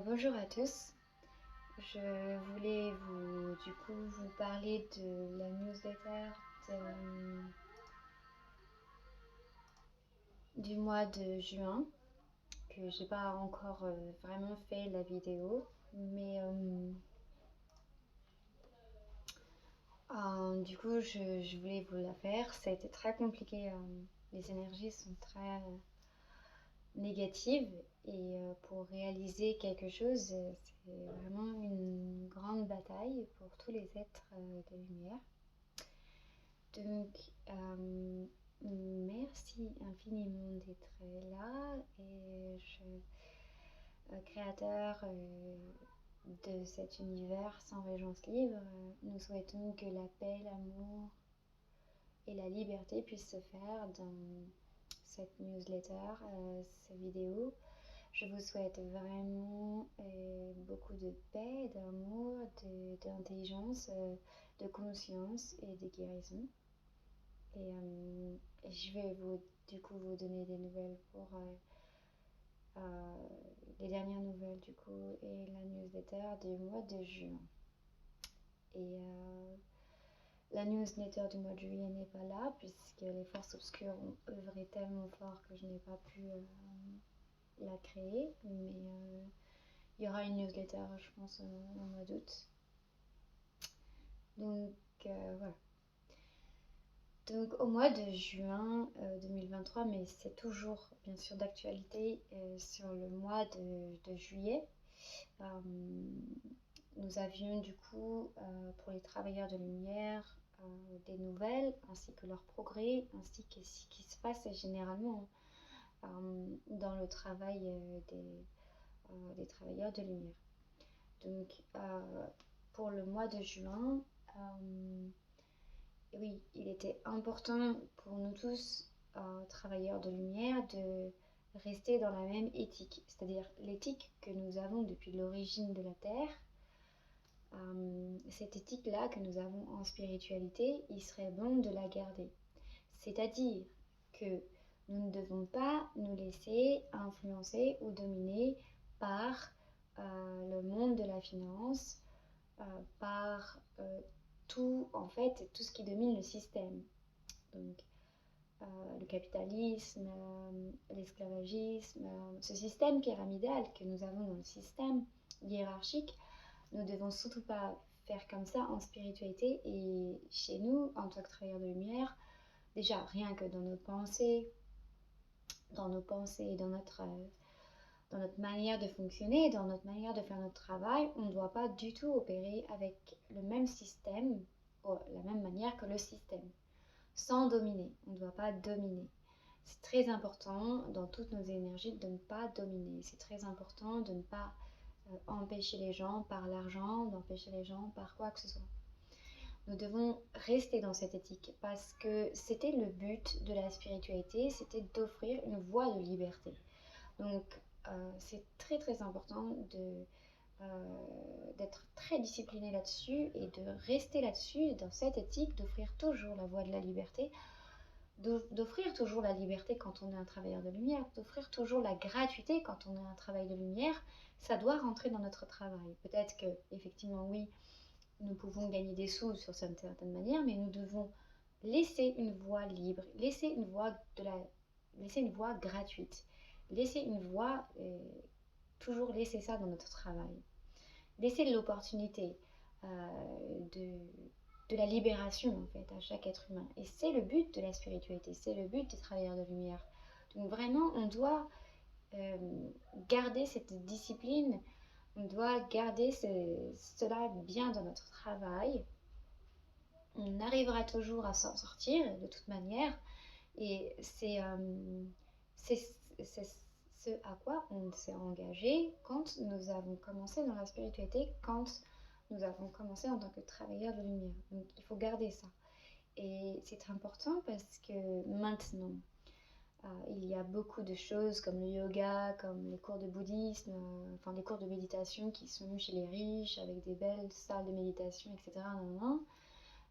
Bonjour à tous. Je voulais vous parler de la newsletter du mois de juin, que j'ai pas encore vraiment fait la vidéo, mais du coup je voulais vous la faire. Ça a été très compliqué, les énergies sont très négatives et pour réaliser quelque chose, c'est vraiment une grande bataille pour tous les êtres de lumière. Donc, merci infiniment d'être là et créateur de cet univers sans régence libre, nous souhaitons que la paix, l'amour et la liberté puissent se faire dans cette newsletter, cette vidéo. Je vous souhaite vraiment beaucoup de paix, d'amour, d'intelligence, de conscience et de guérison. Et je vais vous donner des nouvelles pour les dernières nouvelles du coup et la newsletter du mois de juin. Et la newsletter du mois de juillet n'est pas là puisque les forces obscures ont œuvré tellement fort que je n'ai pas pu la créer. Mais il y aura une newsletter, je pense, au mois d'août. Donc voilà. Donc au mois de juin 2023, mais c'est toujours bien sûr d'actualité sur le mois de juillet, nous avions du coup pour les travailleurs de lumière des nouvelles ainsi que leur progrès, ainsi que ce qui se passe généralement dans le travail des travailleurs de lumière. Donc pour le mois de juin, oui, il était important pour nous tous, travailleurs de lumière, de rester dans la même éthique, c'est-à-dire l'éthique que nous avons depuis l'origine de la Terre. Cette éthique-là que nous avons en spiritualité, il serait bon de la garder. C'est-à-dire que nous ne devons pas nous laisser influencer ou dominer par le monde de la finance, par tout ce qui domine le système. Donc le capitalisme, l'esclavagisme, ce système pyramidal que nous avons dans le système hiérarchique, nous ne devons surtout pas faire comme ça en spiritualité. Et chez nous, en tant que travailleurs de lumière, déjà rien que dans nos pensées et dans notre manière de fonctionner, dans notre manière de faire notre travail, on ne doit pas du tout opérer avec le même système, ou la même manière que le système, sans dominer. On ne doit pas dominer. C'est très important dans toutes nos énergies de ne pas dominer. C'est très important de ne pas empêcher les gens par l'argent, d'empêcher les gens par quoi que ce soit. Nous devons rester dans cette éthique parce que c'était le but de la spiritualité, c'était d'offrir une voie de liberté. Donc c'est très très important d'être très discipliné là-dessus et de rester là-dessus, dans cette éthique, d'offrir toujours la voie de la liberté, d'offrir toujours la liberté quand on est un travailleur de lumière, d'offrir toujours la gratuité quand on est un travail de lumière. Ça doit rentrer dans notre travail. Peut-être que, effectivement, oui, nous pouvons gagner des sous sur certaines manières, mais nous devons laisser une voie libre, laisser une voie gratuite, laisser une voie, toujours laisser ça dans notre travail. Laisser l'opportunité de la libération en fait à chaque être humain. Et c'est le but de la spiritualité, c'est le but des travailleurs de lumière. Donc vraiment, on doit garder cette discipline, on doit garder cela bien dans notre travail. On arrivera toujours à s'en sortir de toute manière. Et c'est ce à quoi on s'est engagé quand nous avons commencé dans la spiritualité, quand nous avons commencé en tant que travailleurs de lumière. Donc il faut garder ça. Et c'est important parce que maintenant, il y a beaucoup de choses comme le yoga, comme les cours de bouddhisme, les cours de méditation qui sont chez les riches, avec des belles salles de méditation, etc.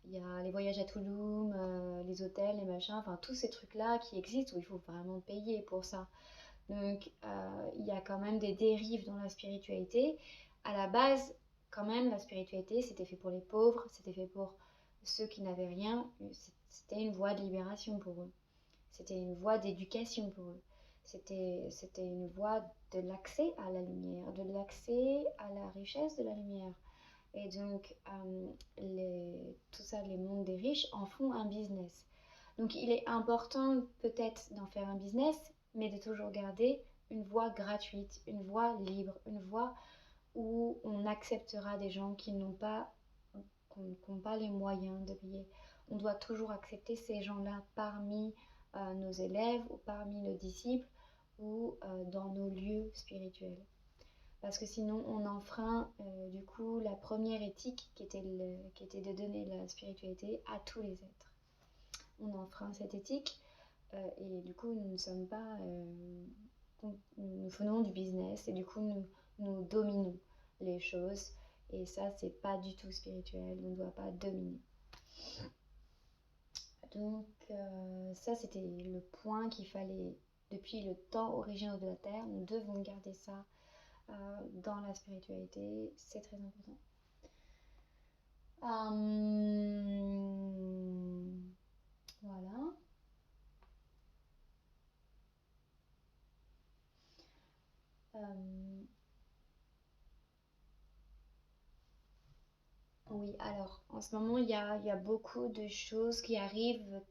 Il y a les voyages à Tulum, les hôtels, les machins, tous ces trucs-là qui existent où il faut vraiment payer pour ça. Donc, il y a quand même des dérives dans la spiritualité. À la base, quand même, la spiritualité, c'était fait pour les pauvres, c'était fait pour ceux qui n'avaient rien. C'était une voie de libération pour eux. C'était une voie d'éducation pour eux. C'était une voie de l'accès à la lumière, de l'accès à la richesse de la lumière. Et donc, tout ça, les mondes des riches en font un business. Donc, il est important peut-être d'en faire un business, mais de toujours garder une voie gratuite, une voie libre, une voie où on acceptera des gens qui n'ont pas, pas les moyens de payer. On doit toujours accepter ces gens-là parmi nos élèves ou parmi nos disciples ou dans nos lieux spirituels. Parce que sinon, on enfreint du coup la première éthique qui était de donner la spiritualité à tous les êtres. On enfreint cette éthique et du coup, nous ne sommes pas. Nous faisons du business et du coup, nous dominons les choses. Et ça, c'est pas du tout spirituel. On ne doit pas dominer. Donc, ça, c'était le point qu'il fallait, depuis le temps originel de la Terre, nous devons garder ça dans la spiritualité, c'est très important. Voilà. Oui, alors, en ce moment, il y a beaucoup de choses qui arrivent,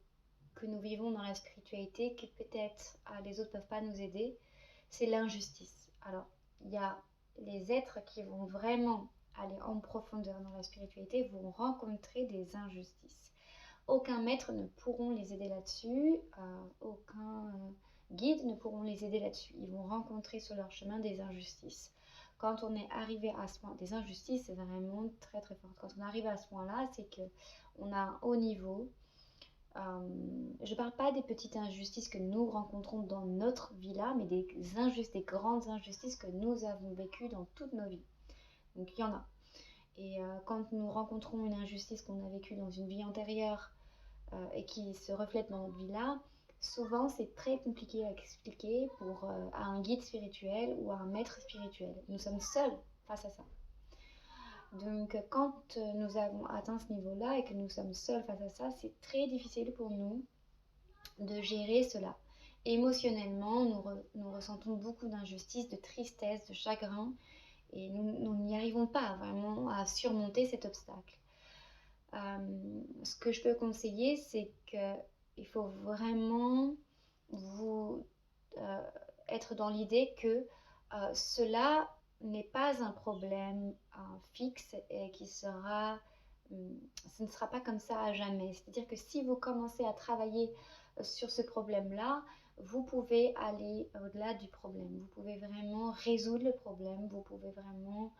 que nous vivons dans la spiritualité, que peut-être les autres ne peuvent pas nous aider. C'est l'injustice. Alors, il y a les êtres qui vont vraiment aller en profondeur dans la spiritualité, vont rencontrer des injustices. Aucun maître ne pourront les aider là-dessus, aucun guide ne pourront les aider là-dessus. Ils vont rencontrer sur leur chemin des injustices. Quand on est arrivé à ce point, des injustices, c'est vraiment très très fort. Quand on arrive à ce point-là, c'est qu'on a un haut niveau. Je ne parle pas des petites injustices que nous rencontrons dans notre vie là, mais des grandes injustices que nous avons vécues dans toutes nos vies. Donc il y en a. Et quand nous rencontrons une injustice qu'on a vécue dans une vie antérieure et qui se reflète dans notre vie là, souvent c'est très compliqué à expliquer à un guide spirituel ou à un maître spirituel. Nous sommes seuls face à ça. Donc quand nous avons atteint ce niveau-là et que nous sommes seuls face à ça, c'est très difficile pour nous de gérer cela. Émotionnellement, nous ressentons beaucoup d'injustice, de tristesse, de chagrin, et nous n'y arrivons pas vraiment à surmonter cet obstacle. Ce que je peux conseiller, c'est qu'il faut vraiment vous être dans l'idée que cela n'est pas un problème fixe et ce ne sera pas comme ça à jamais. C'est-à-dire que si vous commencez à travailler sur ce problème-là, vous pouvez aller au-delà du problème. Vous pouvez vraiment résoudre le problème. Vous pouvez vraiment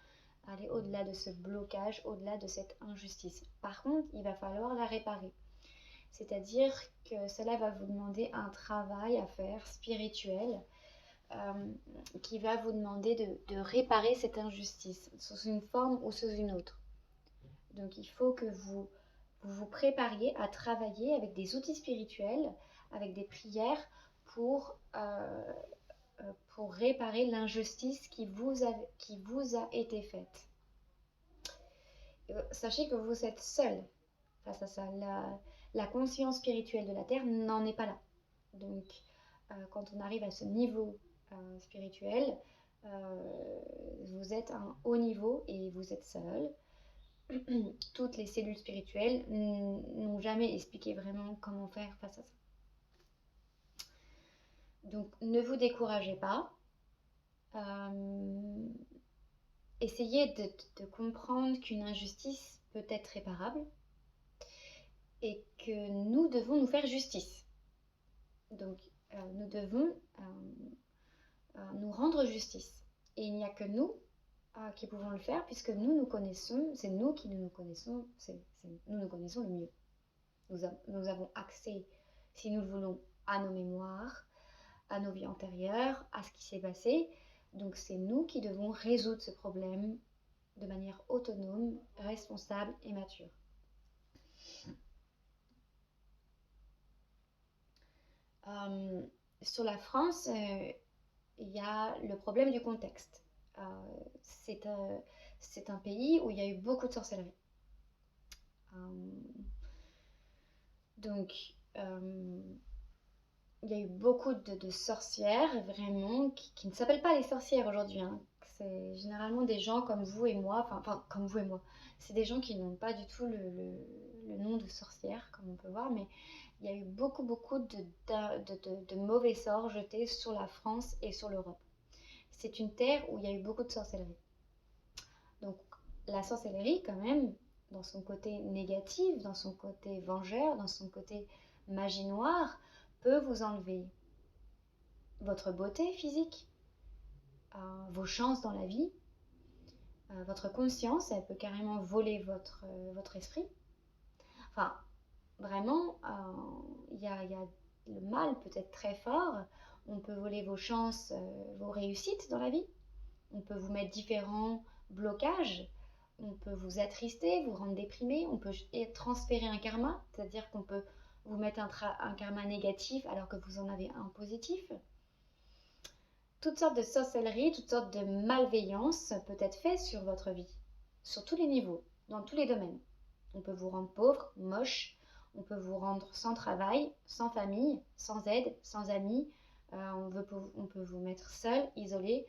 aller au-delà de ce blocage, au-delà de cette injustice. Par contre, il va falloir la réparer. C'est-à-dire que cela va vous demander un travail à faire spirituel qui va vous demander de réparer cette injustice sous une forme ou sous une autre. Donc il faut que vous prépariez à travailler avec des outils spirituels, avec des prières pour réparer l'injustice qui vous a été faite. Sachez que vous êtes seul face à ça. La conscience spirituelle de la Terre n'en est pas là. Donc, quand on arrive à ce niveau spirituel, vous êtes à un haut niveau et vous êtes seul. Toutes les cellules spirituelles n'ont jamais expliqué vraiment comment faire face à ça. Donc, ne vous découragez pas. Essayez de comprendre qu'une injustice peut être réparable et que nous devons nous faire justice. Donc, nous devons nous rendre justice. Et il n'y a que nous qui pouvons le faire, puisque nous connaissons, c'est nous qui nous connaissons, nous nous connaissons le mieux. Nous avons accès, si nous le voulons, à nos mémoires, à nos vies antérieures, à ce qui s'est passé. Donc c'est nous qui devons résoudre ce problème de manière autonome, responsable et mature. Sur la France, il y a le problème du contexte. C'est un pays où il y a eu beaucoup de sorcellerie. Donc, il y a eu beaucoup de sorcières, vraiment, qui ne s'appellent pas les sorcières aujourd'hui, hein. C'est généralement des gens comme vous et moi, enfin comme vous et moi. C'est des gens qui n'ont pas du tout le nom de sorcière, comme on peut voir, mais il y a eu beaucoup de mauvais sorts jetés sur la France et sur l'Europe. C'est une terre où il y a eu beaucoup de sorcellerie. Donc la sorcellerie, quand même, dans son côté négatif, dans son côté vengeur, dans son côté magie noire, peut vous enlever votre beauté physique, vos chances dans la vie, votre conscience, elle peut carrément voler votre esprit. Enfin, vraiment, il y a le mal peut être très fort. On peut voler vos chances, vos réussites dans la vie. On peut vous mettre différents blocages. On peut vous attrister, vous rendre déprimé. On peut transférer un karma, c'est-à-dire qu'on peut vous mettre un karma négatif alors que vous en avez un positif. Toutes sortes de sorcellerie, toutes sortes de malveillance peut être fait sur votre vie, sur tous les niveaux, dans tous les domaines. On peut vous rendre pauvre, moche, on peut vous rendre sans travail, sans famille, sans aide, sans amis, on peut vous mettre seul, isolé,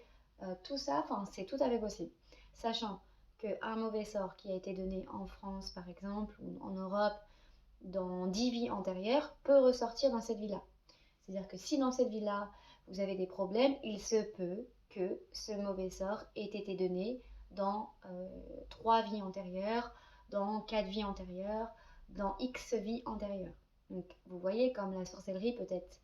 tout ça, c'est tout à fait possible. Sachant qu'un mauvais sort qui a été donné en France par exemple, ou en Europe, dans 10 vies antérieures, peut ressortir dans cette vie-là. C'est-à-dire que si dans cette vie-là, vous avez des problèmes, il se peut que ce mauvais sort ait été donné dans 3 vies antérieures, dans 4 vies antérieures, dans X vies antérieures. Donc vous voyez comme la sorcellerie peut être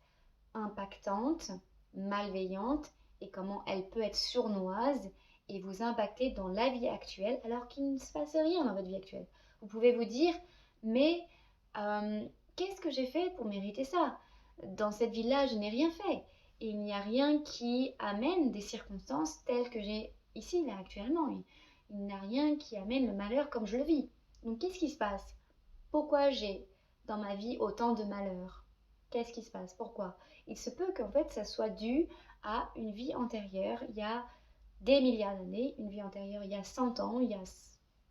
impactante, malveillante, et comment elle peut être sournoise et vous impacter dans la vie actuelle alors qu'il ne se passe rien dans votre vie actuelle. Vous pouvez vous dire, mais qu'est-ce que j'ai fait pour mériter ça? Dans cette vie-là, je n'ai rien fait. Et il n'y a rien qui amène des circonstances telles que j'ai ici, là, actuellement. Il n'y a rien qui amène le malheur comme je le vis. Donc, qu'est-ce qui se passe? Pourquoi j'ai dans ma vie autant de malheur? Qu'est-ce qui se passe? Pourquoi? Il se peut qu'en fait, ça soit dû à une vie antérieure, il y a des milliards d'années, une vie antérieure, il y a 100 ans, il y a,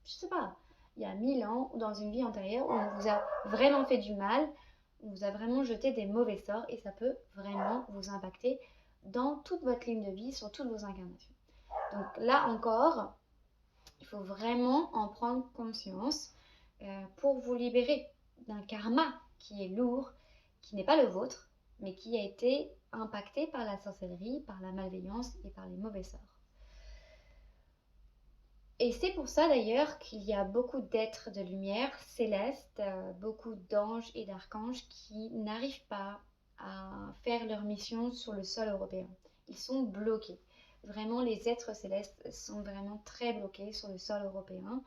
je sais pas, il y a 1000 ans, dans une vie antérieure où on vous a vraiment fait du mal, on vous a vraiment jeté des mauvais sorts et ça peut vraiment vous impacter dans toute votre ligne de vie, sur toutes vos incarnations. Donc là encore, il faut vraiment en prendre conscience pour vous libérer d'un karma qui est lourd, qui n'est pas le vôtre, mais qui a été impacté par la sorcellerie, par la malveillance et par les mauvais sorts. Et c'est pour ça d'ailleurs qu'il y a beaucoup d'êtres de lumière célestes, beaucoup d'anges et d'archanges qui n'arrivent pas à faire leur mission sur le sol européen. Ils sont bloqués. Vraiment, les êtres célestes sont vraiment très bloqués sur le sol européen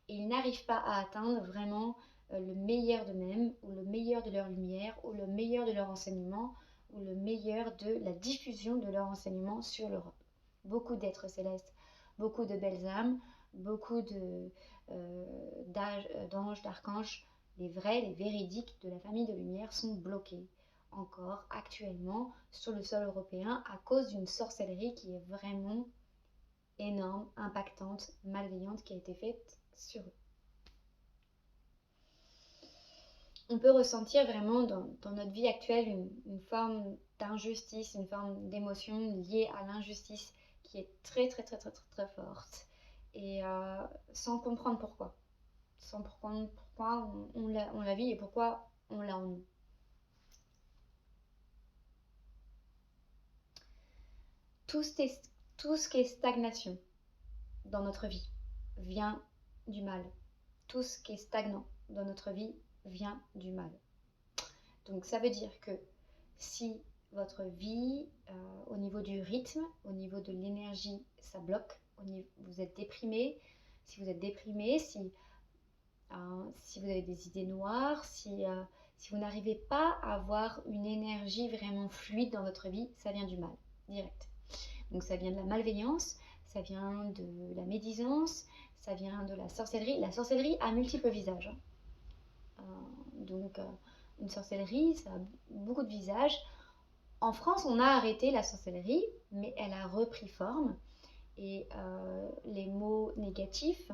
et ils n'arrivent pas à atteindre vraiment le meilleur d'eux-mêmes ou le meilleur de leur lumière ou le meilleur de leur enseignement ou le meilleur de la diffusion de leur enseignement sur l'Europe. Beaucoup d'êtres célestes, beaucoup de belles âmes, beaucoup d'anges, d'archanges, les vrais, les véridiques de la famille de lumière sont bloqués encore actuellement sur le sol européen à cause d'une sorcellerie qui est vraiment énorme, impactante, malveillante qui a été faite sur eux. On peut ressentir vraiment dans notre vie actuelle une forme d'injustice, une forme d'émotion liée à l'injustice qui est très très très très très, très forte et sans comprendre pourquoi. Sans comprendre pourquoi on la vit et pourquoi on l'a en nous. Tout ce qui est stagnation dans notre vie vient du mal. Tout ce qui est stagnant dans notre vie vient du mal. Donc ça veut dire que si votre vie, au niveau du rythme, au niveau de l'énergie, ça bloque, vous êtes déprimé, si vous êtes déprimé, si vous avez des idées noires, si vous n'arrivez pas à avoir une énergie vraiment fluide dans votre vie, ça vient du mal, direct. Donc ça vient de la malveillance, ça vient de la médisance, ça vient de la sorcellerie. La sorcellerie a multiples visages. Donc une sorcellerie, ça a beaucoup de visages. En France, on a arrêté la sorcellerie, mais elle a repris forme. Et les mots négatifs,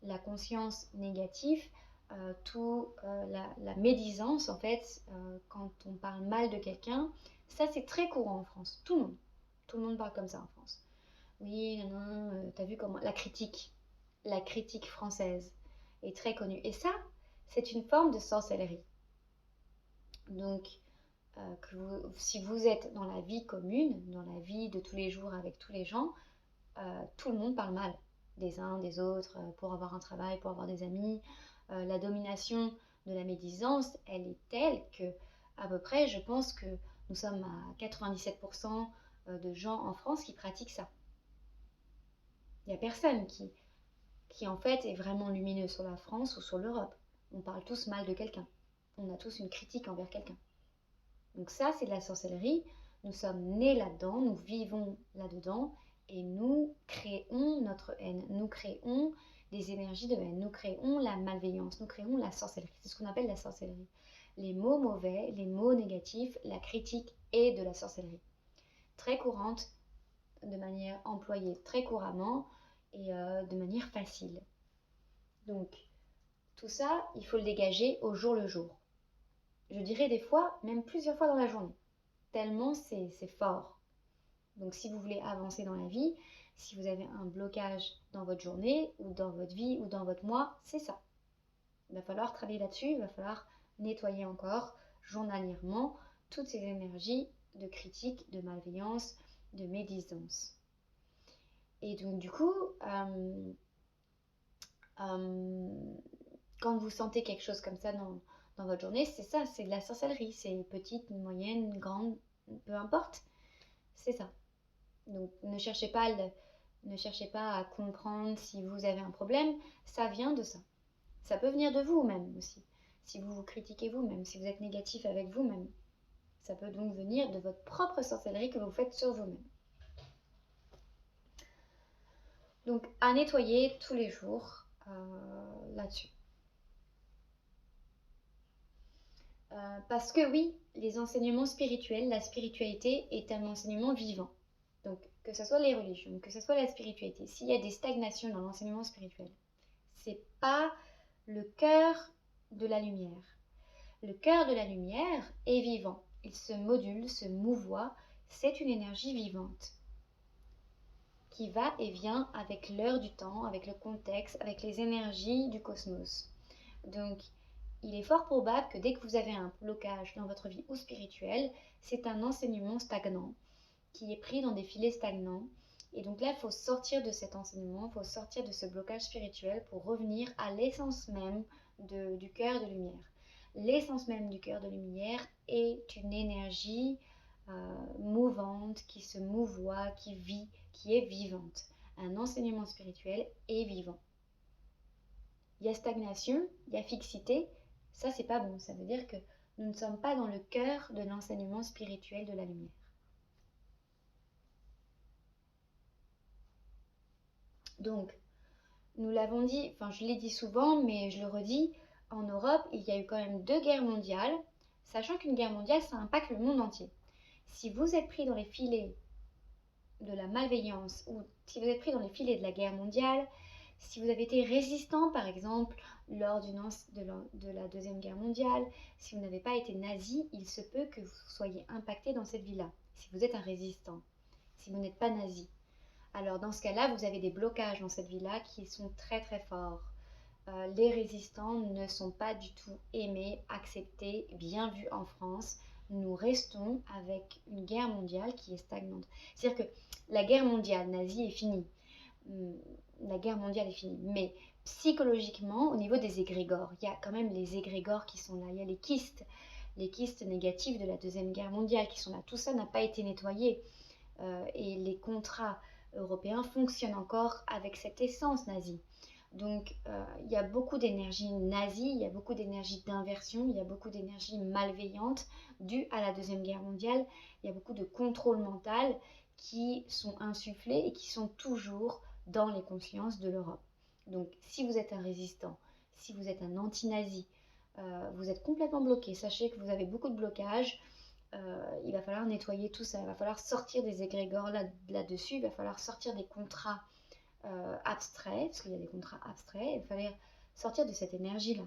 la conscience négative, la médisance, en fait, quand on parle mal de quelqu'un, ça c'est très courant en France. Tout le monde parle comme ça en France. Oui, non, non, t'as vu comment... La critique française est très connue. Et ça, c'est une forme de sorcellerie. Donc, si vous êtes dans la vie commune, dans la vie de tous les jours avec tous les gens, tout le monde parle mal des uns, des autres, pour avoir un travail, pour avoir des amis. La domination de la médisance, elle est telle que, à peu près, je pense que nous sommes à 97% de gens en France qui pratiquent ça. Il n'y a personne qui en fait est vraiment lumineux sur la France ou sur l'Europe. On parle tous mal de quelqu'un. On a tous une critique envers quelqu'un. Donc ça, c'est de la sorcellerie. Nous sommes nés là-dedans, nous vivons là-dedans et nous créons notre haine. Nous créons des énergies de haine. Nous créons la malveillance. Nous créons la sorcellerie. C'est ce qu'on appelle la sorcellerie. Les mots mauvais, les mots négatifs, la critique est de la sorcellerie. Très courante, de manière employée très couramment et de manière facile. Donc, tout ça, il faut le dégager au jour le jour. Je dirais des fois, même plusieurs fois dans la journée. Tellement c'est fort. Donc si vous voulez avancer dans la vie, si vous avez un blocage dans votre journée, ou dans votre vie, ou dans votre mois, c'est ça. Il va falloir travailler là-dessus, il va falloir nettoyer encore, journalièrement, toutes ces énergies de critique, de malveillance, de médisance. Et donc du coup, quand vous sentez quelque chose comme ça dans votre journée, c'est ça, c'est de la sorcellerie. C'est petite, moyenne, grande, peu importe. C'est ça. Donc ne cherchez pas à comprendre si vous avez un problème. Ça vient de ça. Ça peut venir de vous-même aussi. Si vous vous critiquez vous-même, si vous êtes négatif avec vous-même. Ça peut donc venir de votre propre sorcellerie que vous faites sur vous-même. Donc à nettoyer tous les jours là-dessus. Parce que oui, les enseignements spirituels, la spiritualité est un enseignement vivant. Donc que ce soit les religions, que ce soit la spiritualité, s'il y a des stagnations dans l'enseignement spirituel, c'est pas le cœur de la lumière. Le cœur de la lumière est vivant. Il se module, se mouvoie. C'est une énergie vivante qui va et vient avec l'heure du temps, avec le contexte, avec les énergies du cosmos. Donc, il est fort probable que dès que vous avez un blocage dans votre vie ou spirituelle, c'est un enseignement stagnant qui est pris dans des filets stagnants. Et donc là, il faut sortir de cet enseignement, il faut sortir de ce blocage spirituel pour revenir à l'essence même du cœur de lumière. L'essence même du cœur de lumière est une énergie mouvante, qui se mouvoie, qui vit, qui est vivante. Un enseignement spirituel est vivant. Il y a stagnation, il y a fixité, ça c'est pas bon. Ça veut dire que nous ne sommes pas dans le cœur de l'enseignement spirituel de la lumière. Donc, nous l'avons dit, enfin je l'ai dit souvent, mais je le redis, en Europe, il y a eu quand même 2 guerres mondiales, sachant qu'une guerre mondiale, ça impacte le monde entier. Si vous êtes pris dans les filets de la malveillance, ou si vous êtes pris dans les filets de la guerre mondiale, si vous avez été résistant, par exemple, lors de la Deuxième Guerre mondiale, si vous n'avez pas été nazi, il se peut que vous soyez impacté dans cette vie-là, si vous êtes un résistant, si vous n'êtes pas nazi. Alors dans ce cas-là, vous avez des blocages dans cette vie-là qui sont très très forts. Les résistants ne sont pas du tout aimés, acceptés, bien vus en France. Nous restons avec une guerre mondiale qui est stagnante. C'est-à-dire que la guerre mondiale nazie est finie. La guerre mondiale est finie. Mais psychologiquement, au niveau des égrégores, il y a quand même les égrégores qui sont là. Il y a les kystes négatives de la Deuxième Guerre mondiale qui sont là. Tout ça n'a pas été nettoyé. Et les contrats européens fonctionnent encore avec cette essence nazie. Donc il y a beaucoup d'énergie nazie, il y a beaucoup d'énergie d'inversion, il y a beaucoup d'énergie malveillante due à la Deuxième Guerre mondiale. Il y a beaucoup de contrôle mental qui sont insufflés et qui sont toujours dans les consciences de l'Europe. Donc si vous êtes un résistant, si vous êtes un anti-nazi, vous êtes complètement bloqué. Sachez que vous avez beaucoup de blocages il va falloir nettoyer tout ça, il va falloir sortir des égrégores là-dessus, il va falloir sortir des contrats abstraits, parce qu'il y a des contrats abstraits, il va falloir sortir de cette énergie-là.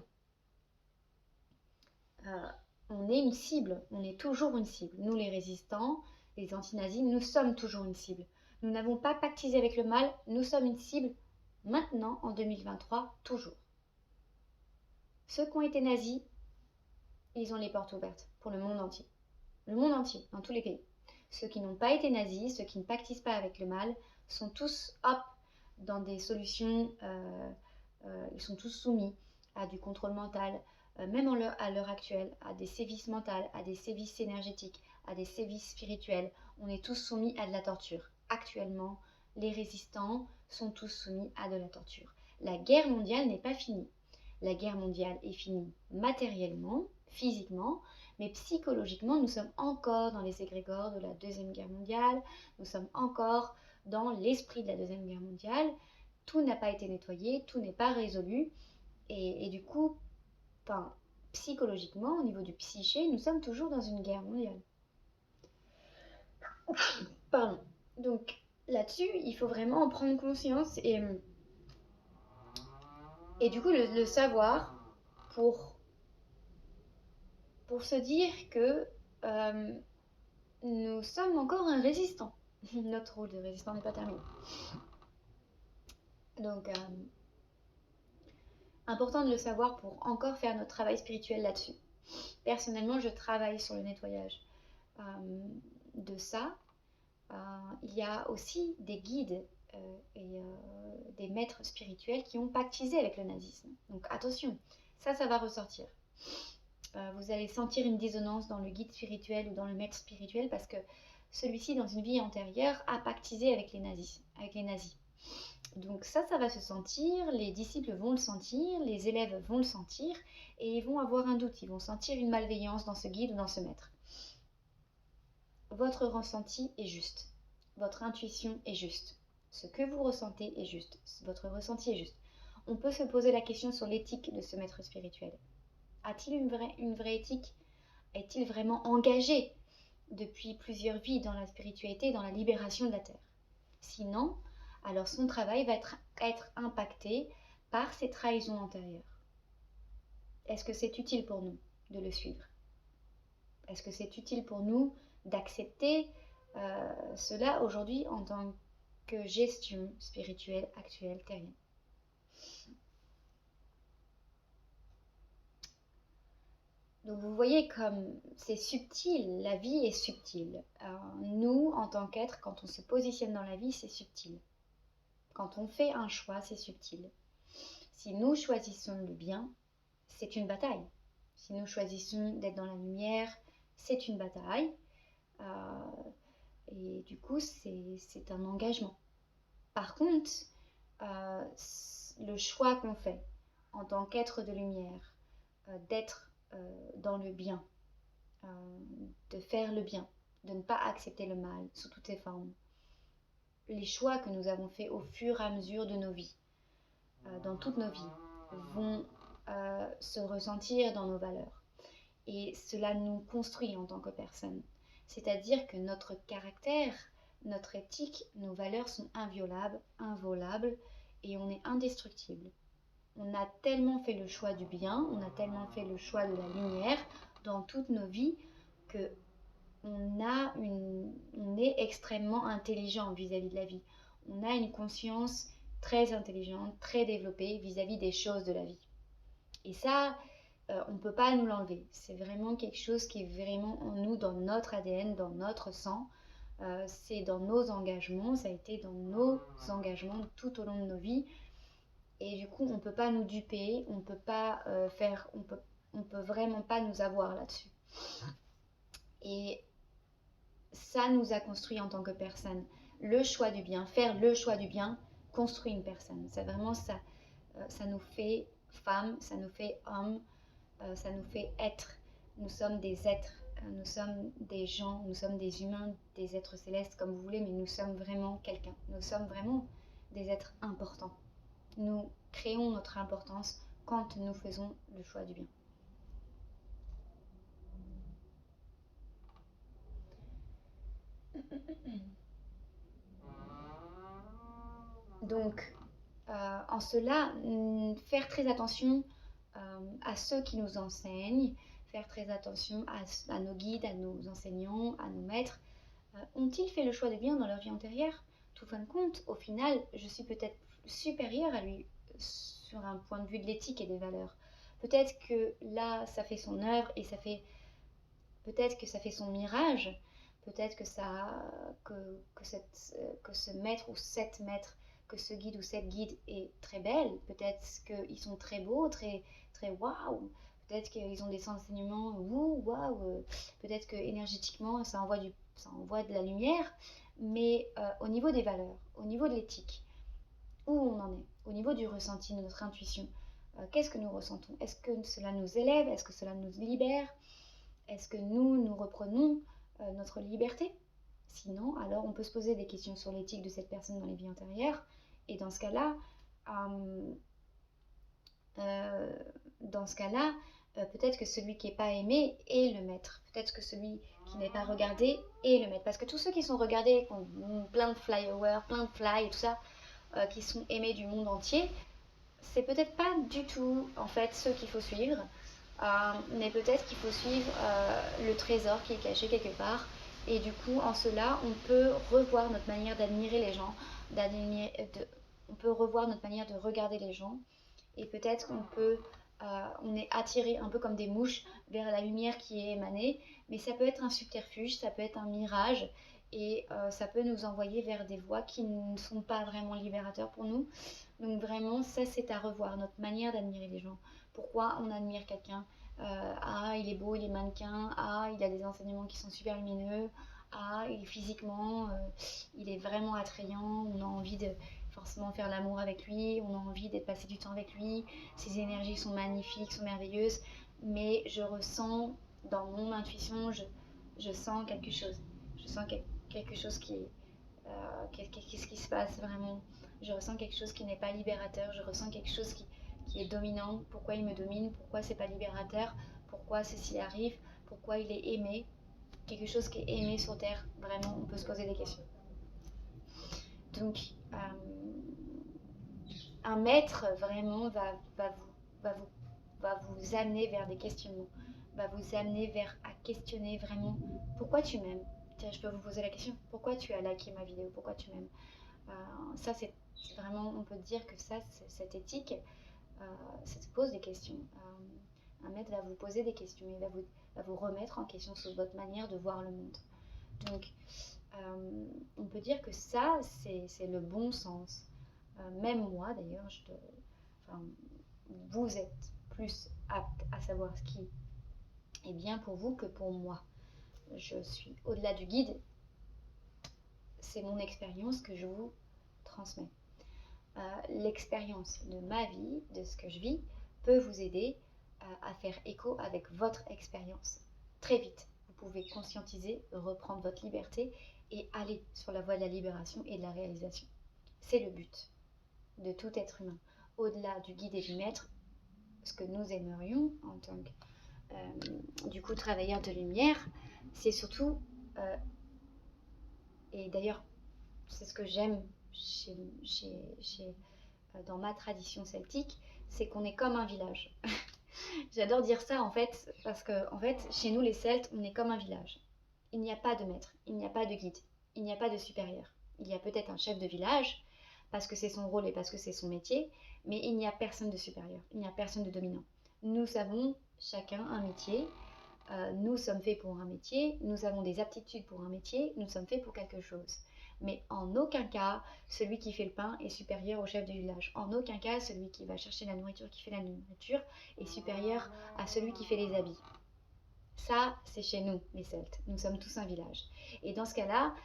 On est une cible, on est toujours une cible. Nous les résistants, les anti-nazis, nous sommes toujours une cible. Nous n'avons pas pactisé avec le mal, nous sommes une cible maintenant, en 2023, toujours. Ceux qui ont été nazis, ils ont les portes ouvertes pour le monde entier. Le monde entier, dans tous les pays. Ceux qui n'ont pas été nazis, ceux qui ne pactisent pas avec le mal, sont tous, hop, dans des solutions, ils sont tous soumis à du contrôle mental, même à l'heure actuelle, à des sévices mentaux, à des sévices énergétiques, à des sévices spirituels. On est tous soumis à de la torture. Actuellement, les résistants sont tous soumis à de la torture. La guerre mondiale n'est pas finie. La guerre mondiale est finie matériellement, physiquement, mais psychologiquement, nous sommes encore dans les égrégores de la Deuxième Guerre mondiale, nous sommes encore dans l'esprit de la Deuxième Guerre mondiale. Tout n'a pas été nettoyé, tout n'est pas résolu, et du coup, psychologiquement, au niveau du psyché, nous sommes toujours dans une guerre mondiale. Pardon. Donc là-dessus, il faut vraiment en prendre conscience et du coup le savoir pour se dire que nous sommes encore un résistant. Notre rôle de résistant n'est pas terminé. Donc, important de le savoir pour encore faire notre travail spirituel là-dessus. Personnellement, je travaille sur le nettoyage de ça. Il y a aussi des guides et des maîtres spirituels qui ont pactisé avec le nazisme. Donc attention, ça va ressortir. Vous allez sentir une dissonance dans le guide spirituel ou dans le maître spirituel parce que celui-ci, dans une vie antérieure, a pactisé avec les nazis. Donc ça va se sentir, les disciples vont le sentir, les élèves vont le sentir et ils vont avoir un doute, ils vont sentir une malveillance dans ce guide ou dans ce maître. Votre ressenti est juste, votre intuition est juste, ce que vous ressentez est juste, votre ressenti est juste. On peut se poser la question sur l'éthique de ce maître spirituel. A-t-il une vraie éthique? Est-il vraiment engagé depuis plusieurs vies dans la spiritualité et dans la libération de la Terre? Sinon, alors son travail va être impacté par ses trahisons antérieures. Est-ce que c'est utile pour nous de le suivre? Est-ce que c'est utile pour nous d'accepter cela aujourd'hui en tant que gestion spirituelle actuelle terrienne? Donc vous voyez comme c'est subtil, la vie est subtile. Nous, en tant qu'être, quand on se positionne dans la vie, c'est subtil. Quand on fait un choix, c'est subtil. Si nous choisissons le bien, c'est une bataille. Si nous choisissons d'être dans la lumière, c'est une bataille. Et du coup, c'est un engagement. Par contre, le choix qu'on fait en tant qu'être de lumière, d'être dans le bien, de faire le bien, de ne pas accepter le mal sous toutes ses formes. Les choix que nous avons faits au fur et à mesure de nos vies, dans toutes nos vies, vont se ressentir dans nos valeurs. Et cela nous construit en tant que personne. C'est-à-dire que notre caractère, notre éthique, nos valeurs sont inviolables, involables, et on est indestructible. On a tellement fait le choix du bien, on a tellement fait le choix de la lumière dans toutes nos vies que on est extrêmement intelligent vis-à-vis de la vie. On a une conscience très intelligente, très développée vis-à-vis des choses de la vie. Et ça, on ne peut pas nous l'enlever. C'est vraiment quelque chose qui est vraiment en nous, dans notre ADN, dans notre sang. C'est dans nos engagements, ça a été dans nos engagements tout au long de nos vies. Et du coup, on ne peut pas nous duper, on peut pas on peut vraiment pas nous avoir là-dessus. Et ça nous a construit en tant que personne. Le choix du bien, faire le choix du bien, construit une personne. C'est vraiment ça. Ça nous fait femme, ça nous fait homme, ça nous fait être. Nous sommes des êtres, nous sommes des gens, nous sommes des humains, des êtres célestes comme vous voulez, mais nous sommes vraiment quelqu'un. Nous sommes vraiment des êtres importants. Nous créons notre importance quand nous faisons le choix du bien. Donc, en cela, faire très attention à ceux qui nous enseignent, faire très attention à nos guides, à nos enseignants, à nos maîtres. Ont-ils fait le choix de bien dans leur vie antérieure? Tout fin de compte, au final, je suis peut-être supérieure à lui sur un point de vue de l'éthique et des valeurs. Peut-être que là, ça fait son œuvre et peut-être que ça fait son mirage. Peut-être que que ce maître ou cette maître, que ce guide ou cette guide est très belle. Peut-être qu'ils sont très beaux, très, très waouh. Peut-être qu'ils ont des enseignements waouh. Peut-être que énergétiquement, ça envoie de la lumière. Mais au niveau des valeurs, au niveau de l'éthique, où on en est, au niveau du ressenti, de notre intuition, qu'est-ce que nous ressentons? Est-ce que cela nous élève? Est-ce que cela nous libère? Est-ce que nous reprenons notre liberté? Sinon, alors on peut se poser des questions sur l'éthique de cette personne dans les vies antérieures. Et euh, euh, dans ce cas-là, peut-être que celui qui n'est pas aimé est le maître. Peut-être que celui qui n'est pas regardé est le maître. Parce que tous ceux qui sont regardés, qui ont plein de flyovers, plein de fly et tout ça, qui sont aimés du monde entier, c'est peut-être pas du tout en fait ceux qu'il faut suivre. Mais peut-être qu'il faut suivre le trésor qui est caché quelque part. Et du coup, en cela, on peut revoir notre manière d'admirer les gens, on peut revoir notre manière de regarder les gens. Et peut-être on est attiré un peu comme des mouches vers la lumière qui est émanée. Mais ça peut être un subterfuge, ça peut être un mirage. Et ça peut nous envoyer vers des voies qui ne sont pas vraiment libérateurs pour nous. Donc vraiment, ça c'est à revoir, notre manière d'admirer les gens. Pourquoi on admire quelqu'un? Ah, il est beau, il est mannequin. Ah, il a des enseignements qui sont super lumineux. Ah, physiquement, il est vraiment attrayant. On a envie de forcément faire l'amour avec lui. On a envie de passer du temps avec lui. Ses énergies sont magnifiques, sont merveilleuses. Mais je ressens, dans mon intuition, je sens quelque chose. Je sens quelque chose qui est... qu'est-ce qui se passe vraiment? Je ressens quelque chose qui n'est pas libérateur, je ressens quelque chose qui est dominant. Pourquoi il me domine? Pourquoi c'est pas libérateur? Pourquoi ceci arrive? Pourquoi il est aimé? Quelque chose qui est aimé sur Terre, vraiment, on peut se poser des questions. Donc, un maître vraiment va vous amener vers des questionnements, va vous amener vers à questionner vraiment pourquoi tu m'aimes. Tiens, je peux vous poser la question, pourquoi tu as liké ma vidéo? Pourquoi tu m'aimes? Ça, c'est vraiment, on peut dire que ça, cette éthique, ça te pose des questions. Un maître va vous poser des questions, il va vous remettre en question sur votre manière de voir le monde. Donc, on peut dire que ça, c'est le bon sens. Même moi, d'ailleurs, vous êtes plus apte à savoir ce qui est bien pour vous que pour moi. Je suis au-delà du guide, c'est mon expérience que je vous transmets. L'expérience de ma vie, de ce que je vis, peut vous aider à faire écho avec votre expérience. Très vite, vous pouvez conscientiser, reprendre votre liberté et aller sur la voie de la libération et de la réalisation. C'est le but de tout être humain. Au-delà du guide et du maître, ce que nous aimerions en tant que du coup travailleurs de lumière, c'est surtout, et d'ailleurs c'est ce que j'aime dans ma tradition celtique, c'est qu'on est comme un village. J'adore dire ça en fait, parce que en fait, chez nous les Celtes, on est comme un village. Il n'y a pas de maître, il n'y a pas de guide, il n'y a pas de supérieur. Il y a peut-être un chef de village, parce que c'est son rôle et parce que c'est son métier, mais il n'y a personne de supérieur, il n'y a personne de dominant. Nous avons chacun un métier, nous sommes faits pour un métier, nous avons des aptitudes pour un métier, nous sommes faits pour quelque chose. Mais en aucun cas, celui qui fait le pain est supérieur au chef du village. En aucun cas, celui qui va chercher la nourriture, qui fait la nourriture, est supérieur à celui qui fait les habits. Ça, c'est chez nous, les Celtes. Nous sommes tous un village. Et dans ce cas-là,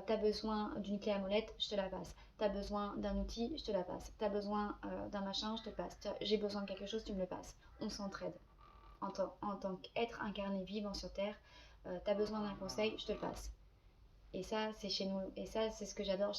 t'as besoin d'une clé à molette, je te la passe. T'as besoin d'un outil, je te la passe. T'as besoin d'un machin, je te passe. J'ai besoin de quelque chose, tu me le passes. On s'entraide. En tant qu'être incarné vivant sur Terre, t'as besoin d'un conseil, je te le passe. Et ça, c'est chez nous. Et ça, c'est ce que j'adore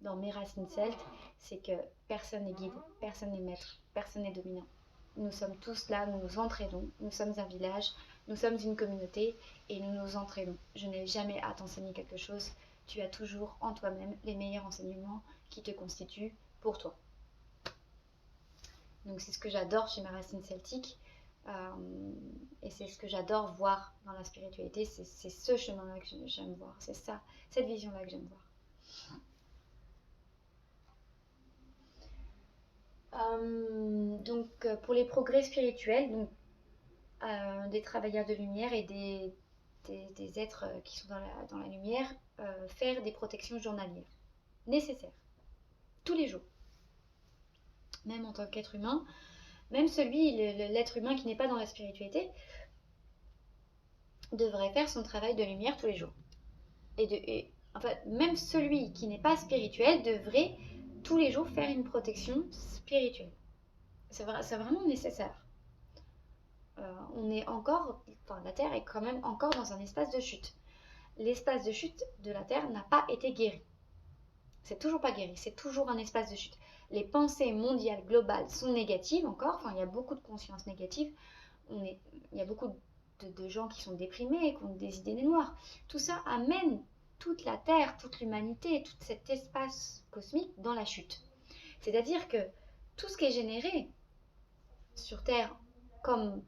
dans mes racines celtes, c'est que personne n'est guide, personne n'est maître, personne n'est dominant. nous sommes tous là, nous nous entraînons, nous sommes un village, nous sommes une communauté et nous nous entraînons. Je n'ai jamais à t'enseigner quelque chose, tu as toujours en toi-même les meilleurs enseignements qui te constituent pour toi. Donc c'est ce que j'adore chez ma racine celtique et c'est ce que j'adore voir dans la spiritualité, c'est ce chemin-là que j'aime voir, c'est ça, cette vision-là que j'aime voir. Donc pour les progrès spirituels, donc, des travailleurs de lumière et des êtres qui sont dans la lumière, faire des protections journalières nécessaires, tous les jours. Même en tant qu'être humain, même l'être humain qui n'est pas dans la spiritualité, devrait faire son travail de lumière tous les jours. Enfin, même celui qui n'est pas spirituel devrait tous les jours faire une protection spirituelle. C'est vraiment nécessaire. On est encore, enfin, la Terre est quand même encore dans un espace de chute. L'espace de chute de la Terre n'a pas été guéri. C'est toujours pas guéri, c'est toujours un espace de chute. Les pensées mondiales, globales sont négatives encore, enfin il y a beaucoup de consciences négatives, il y a beaucoup de gens qui sont déprimés, qui ont des idées noires. Tout ça amène toute la Terre, toute l'humanité, tout cet espace cosmique dans la chute. C'est-à-dire que tout ce qui est généré sur Terre comme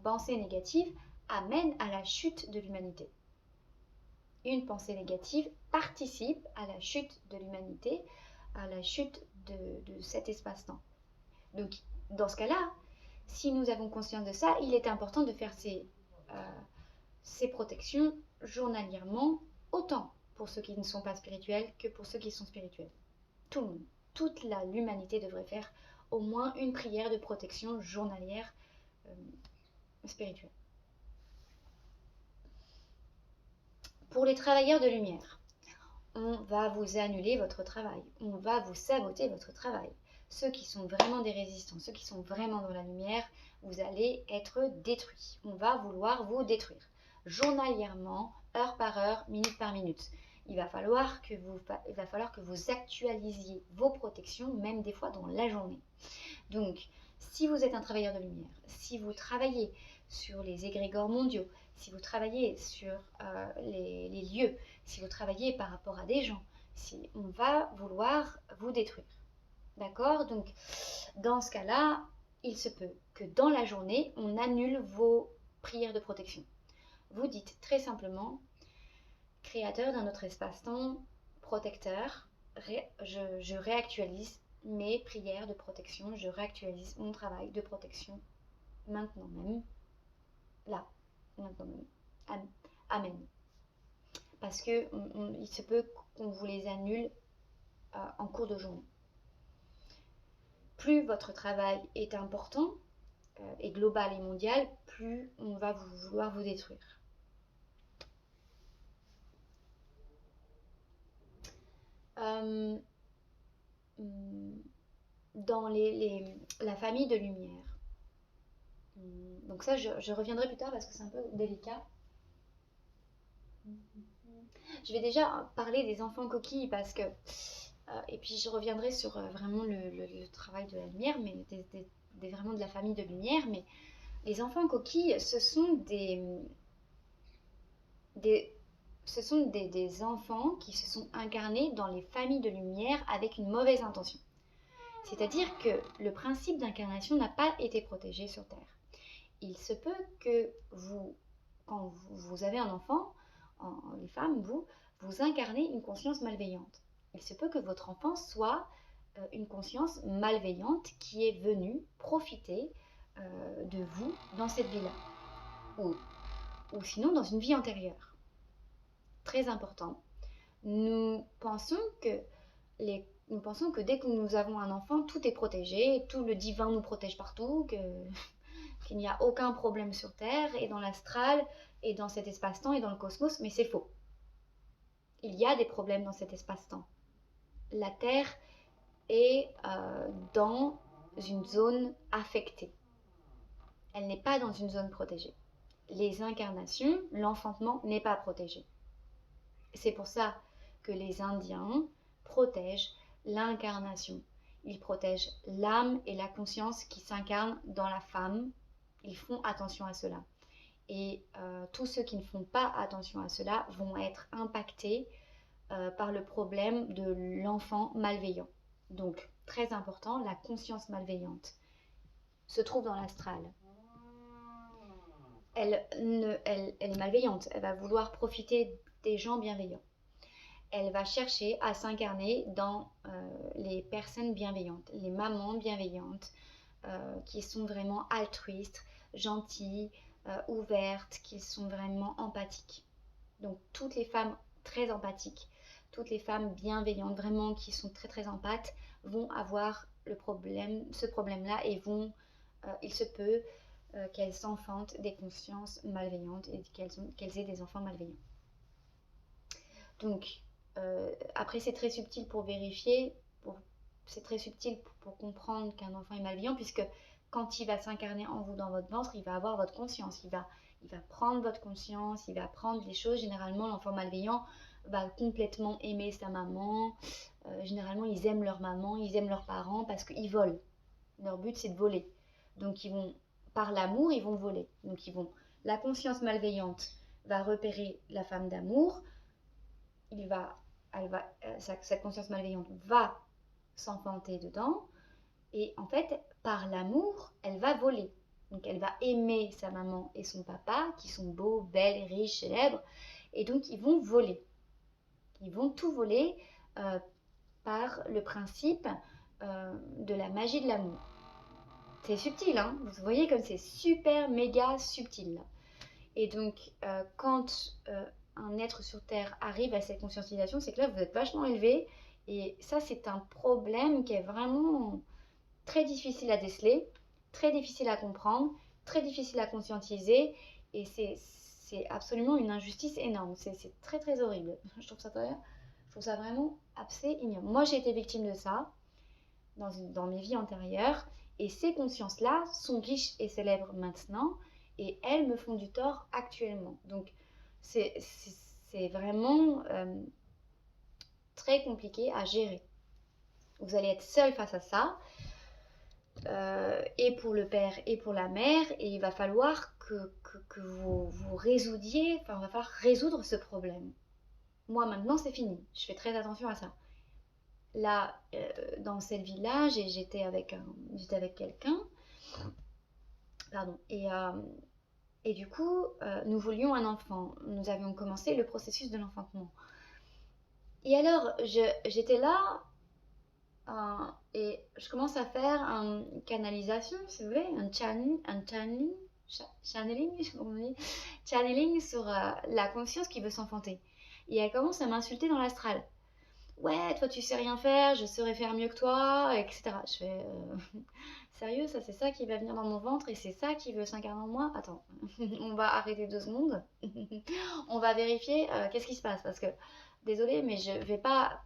pensée négative amène à la chute de l'humanité. Une pensée négative participe à la chute de l'humanité, à la chute de cet espace-temps. Donc, dans ce cas-là, si nous avons conscience de ça, il est important de faire ces protections journalièrement, autant pour ceux qui ne sont pas spirituels que pour ceux qui sont spirituels. Tout le monde, toute l'humanité devrait faire au moins une prière de protection journalière spirituelle. Pour les travailleurs de lumière, on va vous annuler votre travail, on va vous saboter votre travail. Ceux qui sont vraiment des résistants, ceux qui sont vraiment dans la lumière, vous allez être détruits. On va vouloir vous détruire. Journalièrement, heure par heure, minute par minute. Il va falloir que vous actualisiez vos protections, même des fois dans la journée. Donc, si vous êtes un travailleur de lumière, si vous travaillez sur les égrégores mondiaux, si vous travaillez sur les lieux, si vous travaillez par rapport à des gens, on va vouloir vous détruire. D'accord? Donc, dans ce cas-là, il se peut que dans la journée, on annule vos prières de protection. Vous dites très simplement, créateur d'un autre espace-temps, protecteur, je réactualise mes prières de protection, je réactualise mon travail de protection maintenant même, là, maintenant même. Amen. Parce que il se peut qu'on vous les annule en cours de journée. Plus votre travail est important et global et mondial, plus on va vouloir vous détruire. Dans la famille de lumière. Donc ça, je reviendrai plus tard parce que c'est un peu délicat. Je vais déjà parler des enfants coquilles parce que... et puis je reviendrai sur vraiment le travail de la lumière, mais vraiment de la famille de lumière. Mais les enfants coquilles, ce sont des enfants qui se sont incarnés dans les familles de lumière avec une mauvaise intention. C'est-à-dire que le principe d'incarnation n'a pas été protégé sur Terre. Il se peut que quand vous avez un enfant, les femmes, vous incarnez une conscience malveillante. Il se peut que votre enfant soit une conscience malveillante qui est venue profiter de vous dans cette vie-là. Ou sinon dans une vie antérieure. Très important. Nous pensons que dès que nous avons un enfant, tout est protégé, tout le divin nous protège partout, qu'il n'y a aucun problème sur Terre et dans l'astral et dans cet espace-temps et dans le cosmos, mais c'est faux. Il y a des problèmes dans cet espace-temps. La Terre est dans une zone affectée. Elle n'est pas dans une zone protégée. Les incarnations, l'enfantement n'est pas protégé. C'est pour ça que les Indiens protègent l'incarnation. ils protègent l'âme et la conscience qui s'incarnent dans la femme. Ils font attention à cela. Et tous ceux qui ne font pas attention à cela vont être impactés par le problème de l'enfant malveillant. Donc, très important, la conscience malveillante se trouve dans l'astral. Elle est malveillante, elle va vouloir profiter des gens bienveillants. Elle va chercher à s'incarner dans les personnes bienveillantes, les mamans bienveillantes, qui sont vraiment altruistes, gentilles, ouvertes, qui sont vraiment empathiques. Donc toutes les femmes très empathiques, toutes les femmes bienveillantes, vraiment qui sont très très empathes, vont avoir ce problème-là et il se peut qu'elles enfantent des consciences malveillantes et qu'elles aient des enfants malveillants. Donc, après, c'est très subtil pour vérifier, c'est très subtil pour comprendre qu'un enfant est malveillant, puisque quand il va s'incarner en vous dans votre ventre, il va avoir votre conscience, il va prendre votre conscience, il va prendre des choses. Généralement, l'enfant malveillant va complètement aimer sa maman. Généralement, ils aiment leur maman, ils aiment leurs parents parce qu'ils volent. Leur but, c'est de voler. Donc, par l'amour, ils vont voler. Donc, la conscience malveillante va repérer la femme d'amour. Sa conscience malveillante va s'enfanter dedans. Et en fait, par l'amour, elle va voler. Donc, elle va aimer sa maman et son papa, qui sont beaux, belles, riches, célèbres. Et donc, ils vont voler. Ils vont tout voler par le principe de la magie de l'amour. C'est subtil, hein? Vous voyez comme c'est super, méga subtil. Là. Et donc, quand un être sur Terre arrive à cette conscientisation, c'est que là, vous êtes vachement élevé. Et ça, c'est un problème qui est vraiment très difficile à déceler, très difficile à comprendre, très difficile à conscientiser. Et c'est absolument une injustice énorme. C'est très, très horrible. Je trouve ça vraiment assez ignoble. Moi, j'ai été victime de ça dans mes vies antérieures. Et ces consciences-là sont riches et célèbres maintenant. Et elles me font du tort actuellement. Donc, c'est vraiment très compliqué à gérer. Vous allez être seul face à ça, et pour le père et pour la mère, et il va falloir que vous résoudre ce problème. Moi, maintenant, c'est fini. Je fais très attention à ça. Là, dans cette vie-là, j'étais avec quelqu'un. Pardon. Et du coup, nous voulions un enfant. Nous avions commencé le processus de l'enfantement. Et alors, j'étais là, et je commence à faire une canalisation, si vous voulez, un channeling sur la conscience qui veut s'enfanter. Et elle commence à m'insulter dans l'astral. Ouais, toi tu sais rien faire, je saurais faire mieux que toi, etc. Je fais sérieux, ça c'est ça qui va venir dans mon ventre et c'est ça qui veut s'incarner en moi. Attends, on va arrêter 2 secondes. On va vérifier qu'est-ce qui se passe parce que désolée, mais je vais pas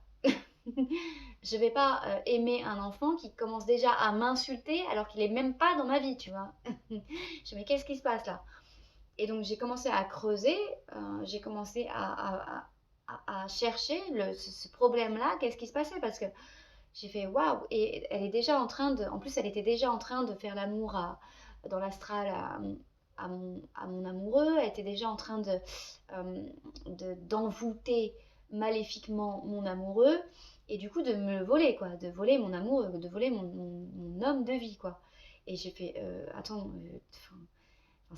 aimer un enfant qui commence déjà à m'insulter alors qu'il est même pas dans ma vie, tu vois. Je dis mais qu'est-ce qui se passe là? Et donc j'ai commencé à creuser, j'ai commencé à chercher ce problème-là, qu'est-ce qui se passait parce que j'ai fait waouh, et elle est déjà en train de, en plus elle était déjà en train de faire l'amour dans l'astral à mon amoureux, elle était déjà en train d'envoûter maléfiquement mon amoureux et du coup de me le voler quoi, de voler mon amour, de voler mon homme de vie quoi. Et j'ai fait attends,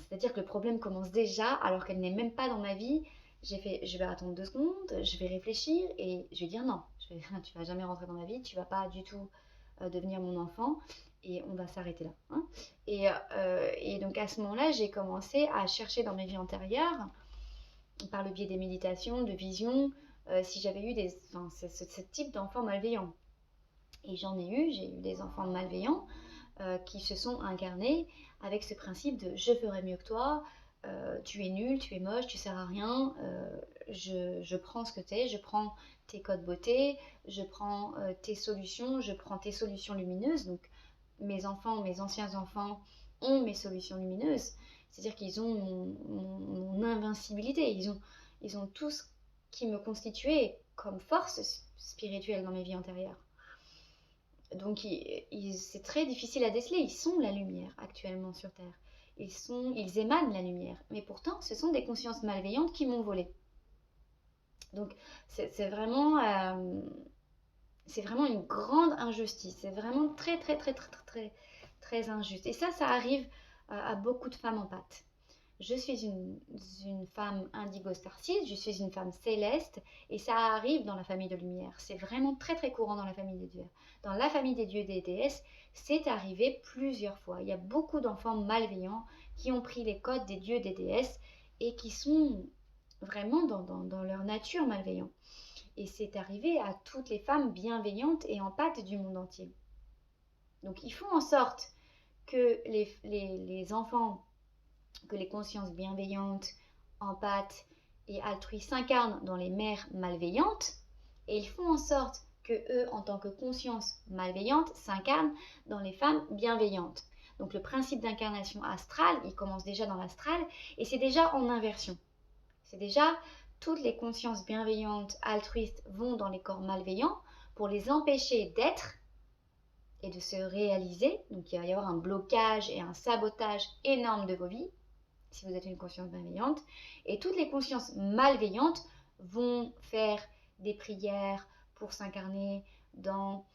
c'est-à-dire que le problème commence déjà alors qu'elle n'est même pas dans ma vie. J'ai fait, je vais attendre 2 secondes, je vais réfléchir et je vais dire non, tu vas jamais rentrer dans ma vie, tu vas pas du tout devenir mon enfant et on va s'arrêter là. Hein. Et donc à ce moment-là, j'ai commencé à chercher dans mes vies antérieures, par le biais des méditations, de visions, si j'avais eu ce type d'enfants malveillants. Et j'ai eu des enfants malveillants qui se sont incarnés avec ce principe de je ferai mieux que toi, tu es nul, tu es moche, tu sers à rien, je prends ce que t'es, je prends tes codes beauté, je prends tes solutions, je prends tes solutions lumineuses. Donc mes anciens enfants ont mes solutions lumineuses, c'est-à-dire qu'ils ont mon invincibilité, ils ont tout ce qui me constituait comme force spirituelle dans mes vies antérieures. Donc c'est très difficile à déceler. Ils sont la lumière actuellement sur Terre. Ils émanent la lumière. Mais pourtant, ce sont des consciences malveillantes qui m'ont volé. Donc c'est vraiment une grande injustice. C'est vraiment très, très, très, très, très, très, très injuste. Et ça arrive à beaucoup de femmes empathes. Je suis une femme indigo star seed, je suis une femme céleste, et ça arrive dans la famille de lumière. C'est vraiment très très courant dans la famille des dieux. Dans la famille des dieux et des déesses, c'est arrivé plusieurs fois. Il y a beaucoup d'enfants malveillants qui ont pris les codes des dieux et des déesses et qui sont vraiment dans leur nature malveillants. Et c'est arrivé à toutes les femmes bienveillantes et empathes du monde entier. Donc ils font en sorte que les enfants, que les consciences bienveillantes, empathes et altruistes s'incarnent dans les mères malveillantes, et ils font en sorte que eux, en tant que conscience malveillante, s'incarnent dans les femmes bienveillantes. Donc le principe d'incarnation astrale, il commence déjà dans l'astral, et c'est déjà en inversion. C'est déjà toutes les consciences bienveillantes, altruistes vont dans les corps malveillants pour les empêcher d'être et de se réaliser. Donc il va y avoir un blocage et un sabotage énorme de vos vies, si vous êtes une conscience bienveillante. Et toutes les consciences malveillantes vont faire des prières pour s'incarner dans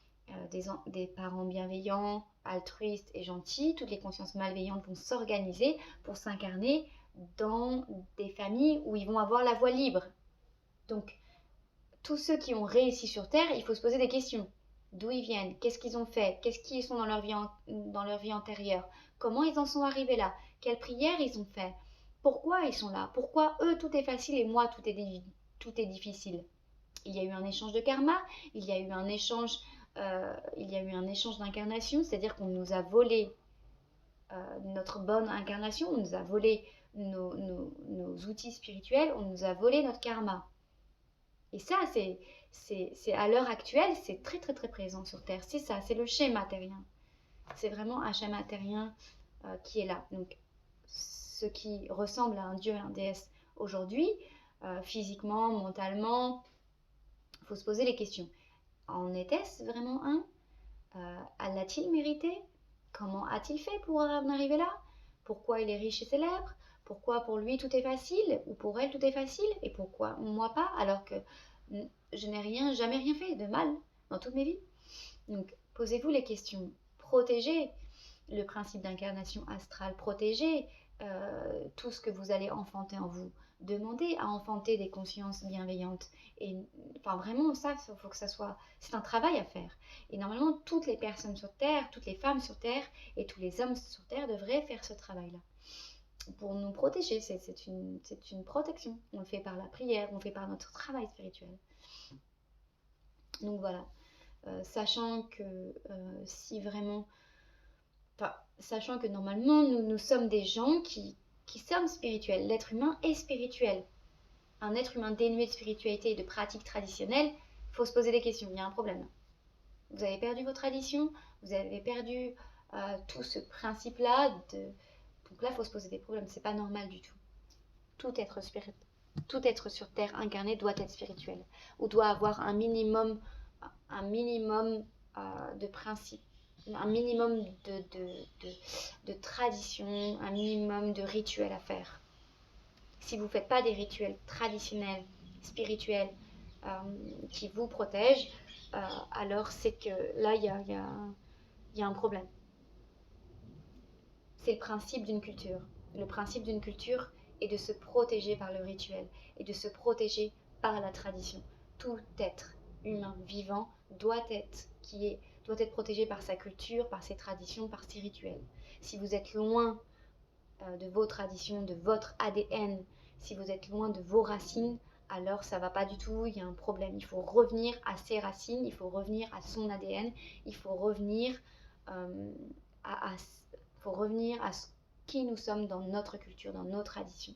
des parents bienveillants, altruistes et gentils. Toutes les consciences malveillantes vont s'organiser pour s'incarner dans des familles où ils vont avoir la voie libre. Donc, tous ceux qui ont réussi sur Terre, il faut se poser des questions. D'où ils viennent? Qu'est-ce qu'ils ont fait? Qu'est-ce qu'ils sont dans leur vie antérieure? Comment ils en sont arrivés là? Quelles prières ils ont fait? Pourquoi ils sont là? Pourquoi eux tout est facile et moi tout est difficile? Il y a eu un échange de karma, il y a eu un échange d'incarnation, c'est-à-dire qu'on nous a volé notre bonne incarnation, on nous a volé nos outils spirituels, on nous a volé notre karma. Et ça, c'est à l'heure actuelle, c'est très très très présent sur Terre. C'est ça, c'est le schéma terrien. C'est vraiment un schéma terrien qui est là. Donc, ce qui ressemble à un dieu et un déesse aujourd'hui, physiquement, mentalement, il faut se poser les questions. En était-ce vraiment un? L'a-t-il mérité? Comment a-t-il fait pour en arriver là? Pourquoi il est riche et célèbre? Pourquoi pour lui tout est facile? Ou pour elle tout est facile? Et pourquoi moi pas? Alors que je n'ai jamais rien fait de mal dans toute mes vies. Donc, posez-vous les questions. Protégez le principe d'incarnation astrale. Protégez tout ce que vous allez enfanter en vous. Demandez à enfanter des consciences bienveillantes. Et enfin, vraiment, ça, faut que ça soit... C'est un travail à faire. Et normalement, toutes les personnes sur Terre, toutes les femmes sur Terre et tous les hommes sur Terre devraient faire ce travail-là. Pour nous protéger, c'est une protection. On le fait par la prière, on le fait par notre travail spirituel. Donc voilà, sachant que si vraiment... Enfin, sachant que normalement, nous sommes des gens qui sommes spirituels. L'être humain est spirituel. Un être humain dénué de spiritualité et de pratiques traditionnelles, il faut se poser des questions, il y a un problème. Vous avez perdu vos traditions, vous avez perdu tout ce principe-là. Donc là, il faut se poser des problèmes, c'est pas normal du tout. Tout être sur Terre incarné doit être spirituel, ou doit avoir un minimum de principes, un minimum de tradition, un minimum de rituels à faire. Si vous ne faites pas des rituels traditionnels, spirituels, qui vous protègent, alors c'est que là, il y a un problème. C'est le principe d'une culture. Le principe d'une culture est de se protéger par le rituel et de se protéger par la tradition. Tout être humain vivant doit être protégé par sa culture, par ses traditions, par ses rituels. Si vous êtes loin de vos traditions, de votre ADN, si vous êtes loin de vos racines, alors ça va pas du tout, il y a un problème. Il faut revenir à ses racines, il faut revenir à son ADN, il faut revenir à ce qui nous sommes dans notre culture, dans nos traditions.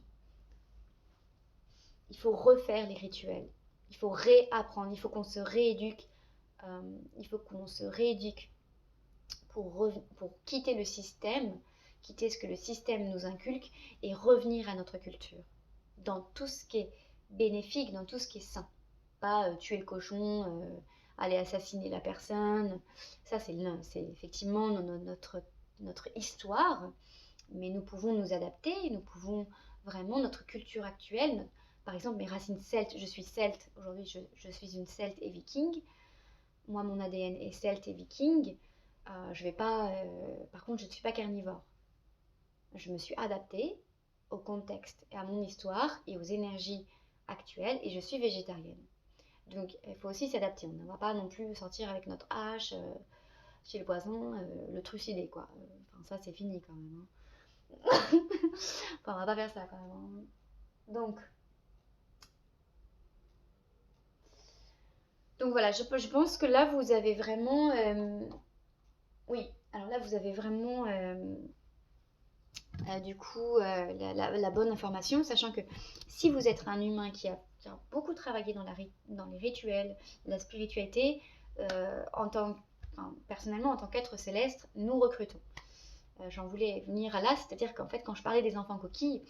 Il faut refaire les rituels, il faut réapprendre, il faut qu'on se rééduque, pour quitter le système, quitter ce que le système nous inculque et revenir à notre culture, dans tout ce qui est bénéfique, dans tout ce qui est sain. Pas tuer le cochon aller assassiner la personne. Ça, c'est effectivement notre histoire, mais nous pouvons nous adapter, nous pouvons vraiment, notre culture actuelle, par exemple mes racines celtes, je suis celte, aujourd'hui je suis une celte et viking, moi mon ADN est celte et viking, je vais pas, par contre je ne suis pas carnivore. Je me suis adaptée au contexte et à mon histoire et aux énergies actuelles et je suis végétarienne. Donc il faut aussi s'adapter. On ne va pas non plus sortir avec notre hache chez le voisin, le trucider quoi. Enfin ça c'est fini quand même. Hein. Enfin on va pas faire ça quand même. Hein. Donc voilà, je pense que là vous avez vraiment... oui, alors là vous avez vraiment... du coup, la bonne information, sachant que si vous êtes un humain qui a beaucoup travaillé dans les rituels, la spiritualité, personnellement, en tant qu'être céleste, nous recrutons. J'en voulais venir à là, c'est-à-dire qu'en fait, quand je parlais des enfants coquilles,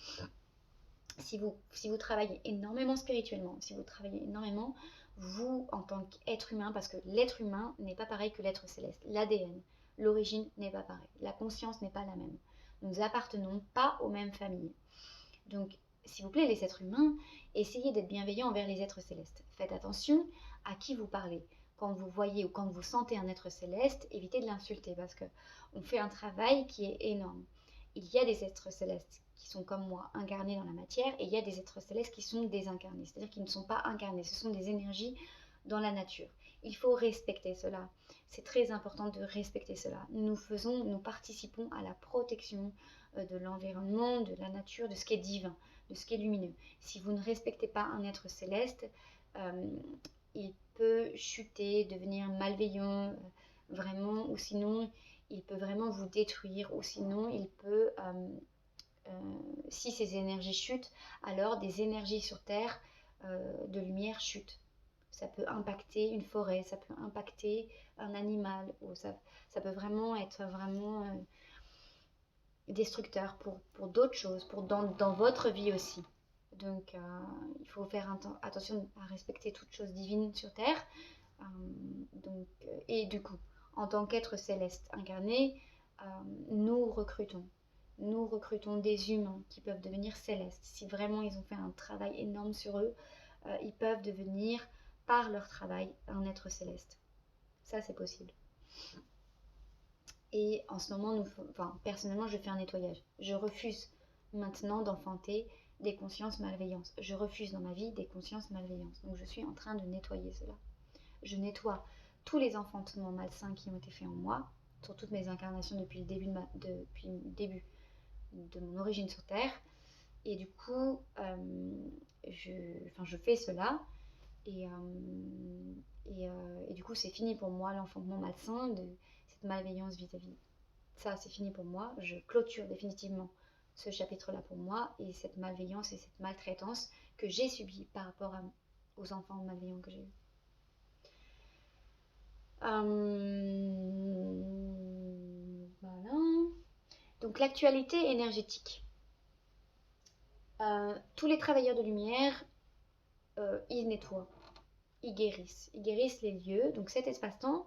si vous travaillez énormément spirituellement, si vous travaillez énormément, vous, en tant qu'être humain, parce que l'être humain n'est pas pareil que l'être céleste, l'ADN, l'origine n'est pas pareille, la conscience n'est pas la même. Nous appartenons pas aux mêmes familles. Donc, s'il vous plaît, les êtres humains, essayez d'être bienveillants envers les êtres célestes. Faites attention à qui vous parlez. Quand vous voyez ou quand vous sentez un être céleste, évitez de l'insulter parce qu'on fait un travail qui est énorme. Il y a des êtres célestes qui sont comme moi, incarnés dans la matière, et il y a des êtres célestes qui sont désincarnés, c'est-à-dire qu'ils ne sont pas incarnés, ce sont des énergies dans la nature. Il faut respecter cela. C'est très important de respecter cela. Nous participons à la protection de l'environnement, de la nature, de ce qui est divin, de ce qui est lumineux. Si vous ne respectez pas un être céleste, il peut chuter, devenir malveillant, vraiment, ou sinon il peut vraiment vous détruire, ou sinon il peut, si ces énergies chutent, alors des énergies sur Terre de lumière chutent. Ça peut impacter une forêt, ça peut impacter un animal, ou ça peut vraiment être vraiment destructeur pour d'autres choses, dans votre vie aussi. Donc il faut faire attention à respecter toute chose divine sur Terre. Et du coup, en tant qu'être céleste incarné, nous recrutons. Nous recrutons des humains qui peuvent devenir célestes. Si vraiment ils ont fait un travail énorme sur eux, ils peuvent devenir, par leur travail, un être céleste. Ça, c'est possible. Et en ce moment, personnellement, je fais un nettoyage. Je refuse maintenant d'enfanter des consciences malveillantes. Je refuse dans ma vie des consciences malveillantes. Donc je suis en train de nettoyer cela. Je nettoie tous les enfantements malsains qui ont été faits en moi, sur toutes mes incarnations depuis le début de mon origine sur Terre. Et du coup, je fais cela. Et du coup, c'est fini pour moi l'enfantement malsain de cette malveillance vis-à-vis. Ça, c'est fini pour moi. Je clôture définitivement ce chapitre-là pour moi et cette malveillance et cette maltraitance que j'ai subie par rapport aux enfants malveillants que j'ai eus. Voilà. Donc l'actualité énergétique. Tous les travailleurs de lumière, ils nettoient, ils guérissent les lieux. Donc cet espace-temps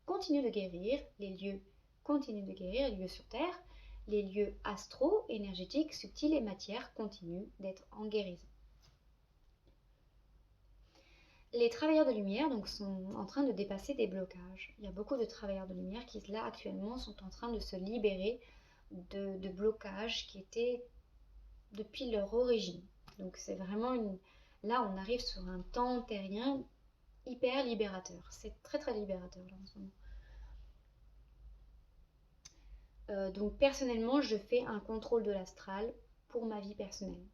continue de guérir, les lieux continuent de guérir, les lieux sur Terre, les lieux astro, énergétiques, subtils et matières continuent d'être en guérison. Les travailleurs de lumière donc, sont en train de dépasser des blocages. Il y a beaucoup de travailleurs de lumière qui, là, actuellement, sont en train de se libérer de blocages qui étaient depuis leur origine. Donc, c'est vraiment là, on arrive sur un temps terrien hyper libérateur. C'est très, très libérateur, là, en ce moment. Donc, personnellement, je fais un contrôle de l'astral pour ma vie personnelle.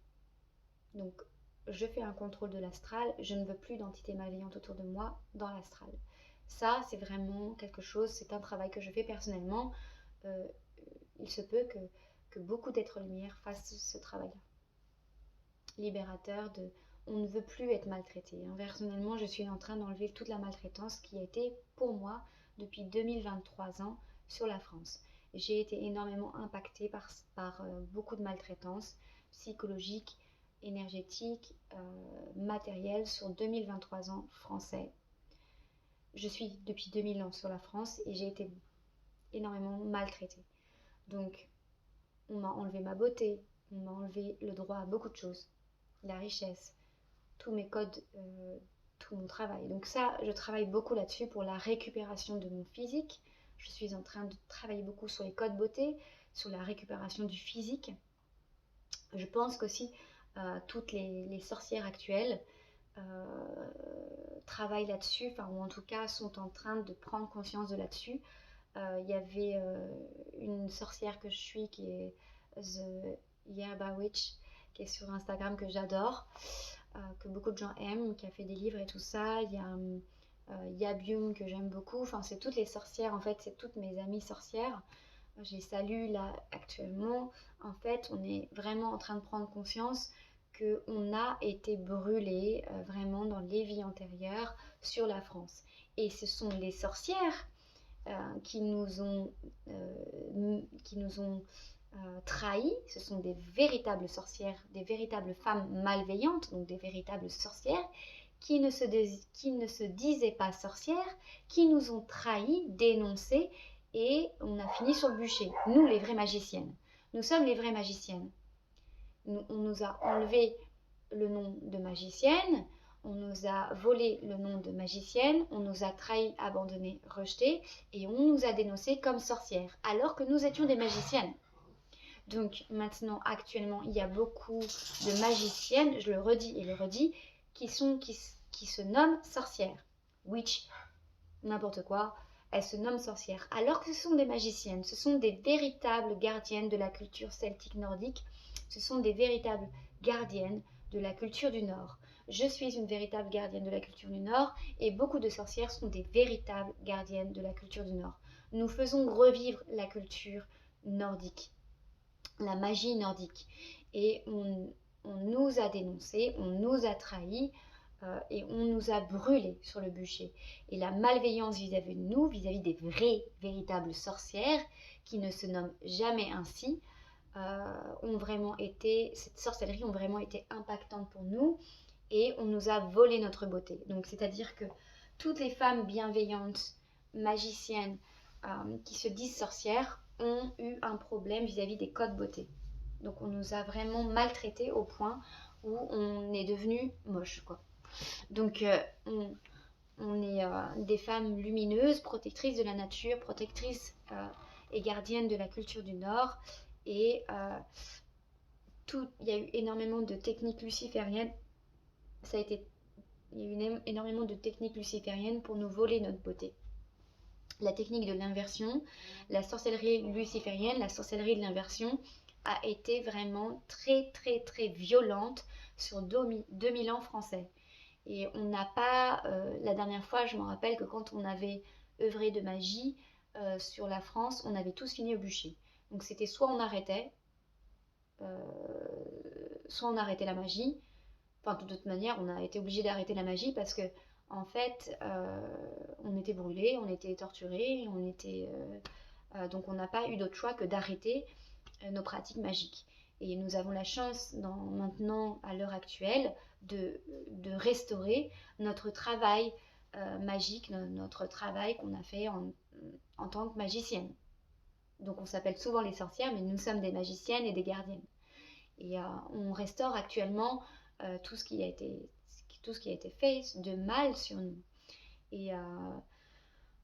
Donc, je fais un contrôle de l'astral, je ne veux plus d'entités malveillantes autour de moi dans l'astral. Ça, c'est vraiment quelque chose, c'est un travail que je fais personnellement. Il se peut que beaucoup d'êtres lumière fassent ce travail-là. Libérateur on ne veut plus être maltraité. Personnellement, je suis en train d'enlever toute la maltraitance qui a été pour moi depuis 2023 ans sur la France. J'ai été énormément impactée par beaucoup de maltraitance psychologique, énergétique, matérielle sur 2023 ans français. je suis depuis 2000 ans sur la France et j'ai été énormément maltraitée. Donc, on m'a enlevé ma beauté, on m'a enlevé le droit à beaucoup de choses, la richesse, tous mes codes, tout mon travail. Donc ça, je travaille beaucoup là-dessus pour la récupération de mon physique. Je suis en train de travailler beaucoup sur les codes beauté, sur la récupération du physique. Je pense qu'aussi toutes les sorcières actuelles travaillent là-dessus, ou en tout cas sont en train de prendre conscience de là-dessus. Il y avait une sorcière que je suis qui est The Yerba Witch, qui est sur Instagram, que j'adore, que beaucoup de gens aiment, qui a fait des livres et tout ça. Il y a Yabium que j'aime beaucoup. Enfin, c'est toutes les sorcières, en fait, c'est toutes mes amies sorcières. Je les salue là actuellement. En fait, on est vraiment en train de prendre conscience qu'on a été brûlés vraiment dans les vies antérieures sur la France. Et ce sont les sorcières qui nous ont trahis. Ce sont des véritables sorcières, des véritables femmes malveillantes, donc des véritables sorcières, qui ne se disaient pas sorcières, qui nous ont trahis, dénoncés, et on a fini sur le bûcher. Nous, les vraies magiciennes. Nous sommes les vraies magiciennes. On nous a enlevé le nom de magicienne, on nous a volé le nom de magicienne, on nous a trahis, abandonnés, rejetés, et on nous a dénoncés comme sorcières, alors que nous étions des magiciennes. Donc maintenant, actuellement, il y a beaucoup de magiciennes, je le redis et le redis, qui se nomment sorcières. Witch, n'importe quoi, elles se nomment sorcières. Alors que ce sont des magiciennes, ce sont des véritables gardiennes de la culture celtique nordique, ce sont des véritables gardiennes de la culture du Nord. Je suis une véritable gardienne de la culture du Nord et beaucoup de sorcières sont des véritables gardiennes de la culture du Nord. Nous faisons revivre la culture nordique, la magie nordique. Et on nous a dénoncés, on nous a trahis et on nous a brûlés sur le bûcher. Et la malveillance vis-à-vis de nous, vis-à-vis des vraies, véritables sorcières, qui ne se nomment jamais ainsi, cette sorcellerie ont vraiment été impactantes pour nous et on nous a volé notre beauté. Donc c'est-à-dire que toutes les femmes bienveillantes, magiciennes, qui se disent sorcières, ont eu un problème vis-à-vis des codes beauté. Donc on nous a vraiment maltraités au point où on est devenu moche, quoi. Donc on est des femmes lumineuses, protectrices de la nature, protectrices et gardiennes de la culture du Nord. Et il y a eu énormément de techniques lucifériennes. Il y a eu énormément de techniques lucifériennes pour nous voler notre beauté. La technique de l'inversion, la sorcellerie luciférienne, la sorcellerie de l'inversion a été vraiment très très très violente sur 2000 ans français. Et on n'a pas, la dernière fois je me rappelle que quand on avait œuvré de magie sur la France, on avait tous fini au bûcher. Donc c'était soit on arrêtait la magie. Enfin, de toute manière, on a été obligé d'arrêter la magie parce que, en fait, on était brûlés, on était torturés, donc on n'a pas eu d'autre choix que d'arrêter nos pratiques magiques. Et nous avons la chance, maintenant, à l'heure actuelle, de restaurer notre travail magique, notre travail qu'on a fait en tant que magicienne. Donc on s'appelle souvent les sorcières, mais nous sommes des magiciennes et des gardiennes. Et on restaure actuellement tout ce qui a été fait de mal sur nous. Et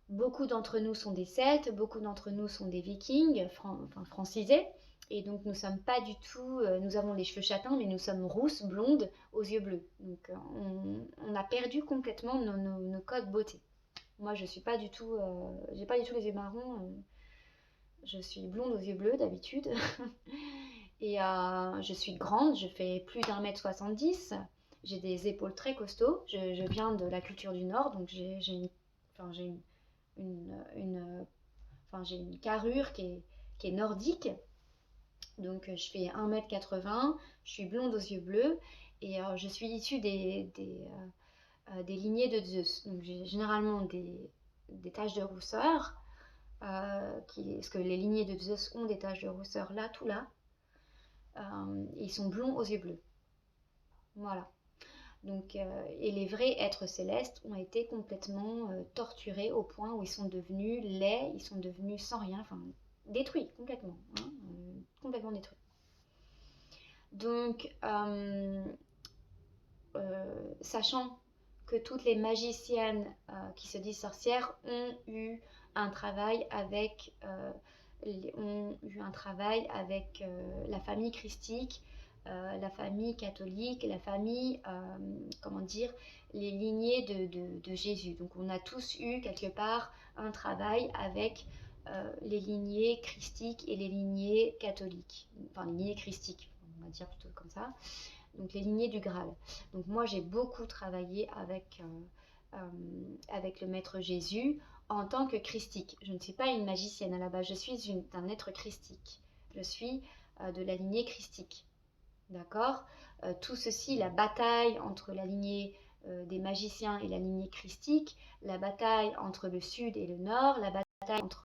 beaucoup d'entre nous sont des Celtes, beaucoup d'entre nous sont des Vikings, francisés. Et donc nous sommes pas du tout, nous avons les cheveux châtains, mais nous sommes rousses, blondes, aux yeux bleus. Donc on a perdu complètement nos codes beauté. Moi je suis pas du tout, j'ai pas du tout les yeux marrons. Je suis blonde aux yeux bleus d'habitude. Et je suis grande, je fais plus d'1m70. J'ai des épaules très costauds. Je viens de la culture du Nord, donc j'ai une carrure qui est nordique. Donc je fais 1m80, je suis blonde aux yeux bleus et je suis issue des lignées de Zeus. Donc j'ai généralement des taches de rousseur, parce que les lignées de Zeus ont des taches de rousseur là, tout là. Ils sont blonds aux yeux bleus. Voilà. Donc, et les vrais êtres célestes ont été complètement torturés au point où ils sont devenus laids, ils sont devenus sans rien, enfin détruits complètement, hein, complètement détruits. Donc, sachant que toutes les magiciennes qui se disent sorcières ont eu un travail avec, la famille christique, la famille catholique, la famille, comment dire, les lignées de Jésus. Donc on a tous eu quelque part un travail avec les lignées christiques et les lignées catholiques, enfin les lignées christiques, on va dire plutôt comme ça. Donc les lignées du Graal. Donc moi j'ai beaucoup travaillé avec le maître Jésus en tant que christique. Je ne suis pas une magicienne à la base, je suis un être christique. Je suis de la lignée christique. D'accord. Tout ceci, la bataille entre la lignée des magiciens et la lignée christique, la bataille entre le sud et le nord, la bataille entre